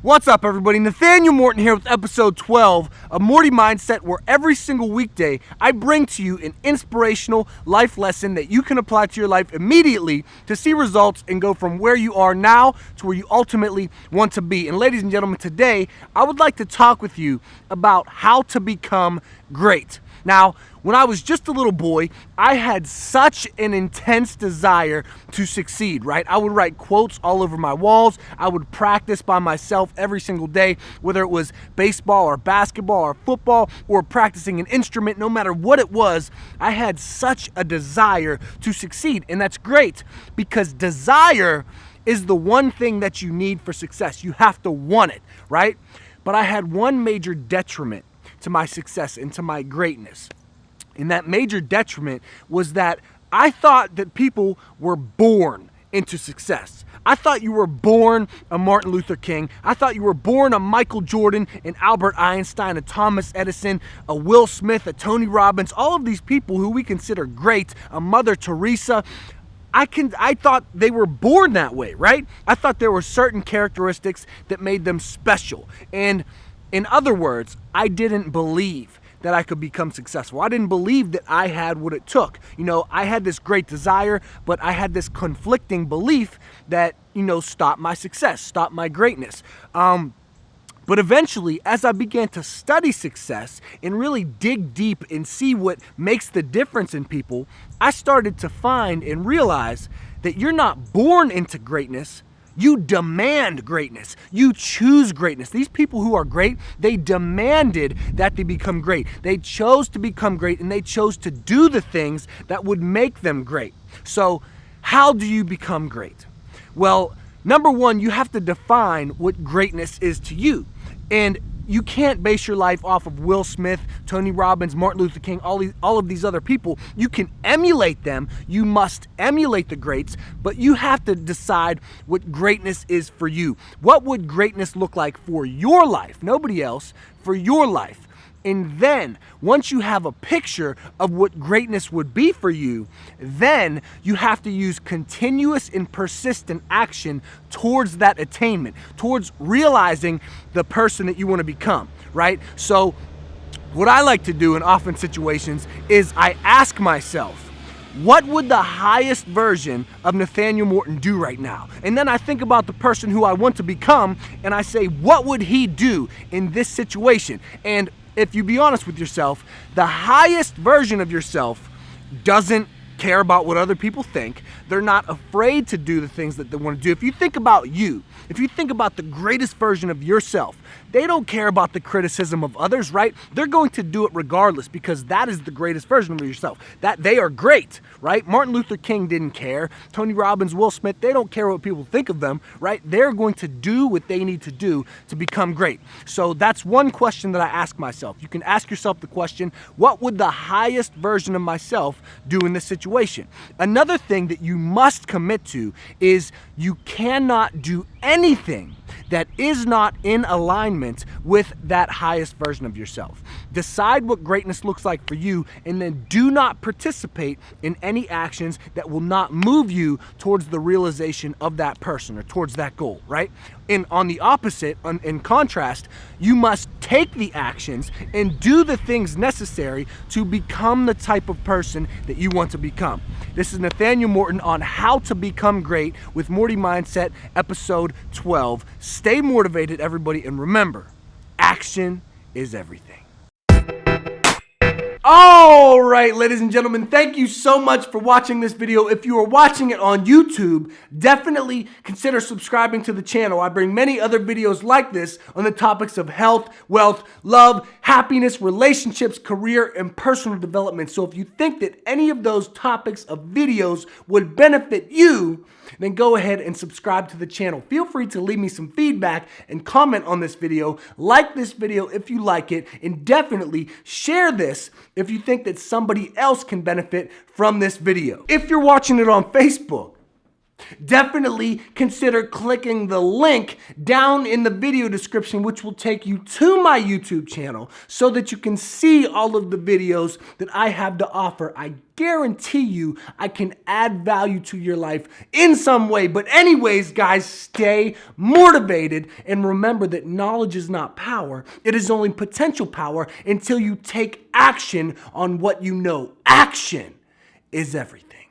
What's up, everybody? Nathanael Morton here with episode 12 of Morty Mindset, where every single weekday I bring to you an inspirational life lesson that you can apply to your life immediately to see results and go from where you are now to where you ultimately want to be. And ladies and gentlemen, today I would like to talk with you about how to become great. Now, when I was just a little boy, I had such an intense desire to succeed, right? I would write quotes all over my walls. I would practice by myself every single day, whether it was baseball or basketball or football or practicing an instrument, no matter what it was, I had such a desire to succeed. And that's great because desire is the one thing that you need for success. You have to want it, right? But I had one major detriment to my success and to my greatness. And that major detriment was that I thought that people were born into success. I thought you were born a Martin Luther King. I thought you were born a Michael Jordan, an Albert Einstein, a Thomas Edison, a Will Smith, a Tony Robbins, all of these people who we consider great, a Mother Teresa. I thought they were born that way, right? I thought there were certain characteristics that made them special. And in other words, I didn't believe that I could become successful. I didn't believe that I had what it took. You know, I had this great desire, but I had this conflicting belief that, stopped my success, stopped my greatness. But eventually, as I began to study success and really dig deep and see what makes the difference in people, I started to find and realize that you're not born into greatness. You demand greatness. You choose greatness. These people who are great, they demanded that they become great. They chose to become great, and they chose to do the things that would make them great. So how do you become great? Well, number one, you have to define what greatness is to you. And you can't base your life off of Will Smith, Tony Robbins, Martin Luther King, all of these other people. You can emulate them. You must emulate the greats, but you have to decide what greatness is for you. What would greatness look like for your life? Nobody else, for your life. And then, once you have a picture of what greatness would be for you, then you have to use continuous and persistent action towards that attainment, towards realizing the person that you want to become, right? So, what I like to do in often situations is I ask myself, what would the highest version of Nathanael Morton do right now? And then I think about the person who I want to become, and I say, what would he do in this situation? And if you be honest with yourself, the highest version of yourself doesn't care about what other people think. They're not afraid to do the things that they want to do. If you think about you, if you think about the greatest version of yourself, they don't care about the criticism of others, right? They're going to do it regardless because that is the greatest version of yourself. That they are great, right? Martin Luther King didn't care. Tony Robbins, Will Smith, they don't care what people think of them, right? They're going to do what they need to do to become great. So that's one question that I ask myself. You can ask yourself the question, what would the highest version of myself do in this situation? Another thing that you must commit to is you cannot do anything that is not in alignment with that highest version of yourself. Decide what greatness looks like for you, and then do not participate in any actions that will not move you towards the realization of that person or towards that goal, right? And on the opposite, in contrast, you must take the actions and do the things necessary to become the type of person that you want to become. This is Nathanael Morton on how to become great with Morty Mindset, episode 12. Stay motivated, everybody, and remember, action is everything. All right, ladies and gentlemen, thank you so much for watching this video. If you are watching it on YouTube, definitely consider subscribing to the channel. I bring many other videos like this on the topics of health, wealth, love, happiness, relationships, career, and personal development. So if you think that any of those topics of videos would benefit you, then go ahead and subscribe to the channel. Feel free to leave me some feedback and comment on this video. Like this video if you like it, and definitely share this if you think that somebody else can benefit from this video. If you're watching it on Facebook, Definitely consider clicking the link down in the video description, which will take you to my YouTube channel so that you can see all of the videos that I have to offer. I guarantee you I can add value to your life in some way. But anyways, guys, stay motivated and remember that knowledge is not power. It is only potential power until you take action on what you know. Action is everything.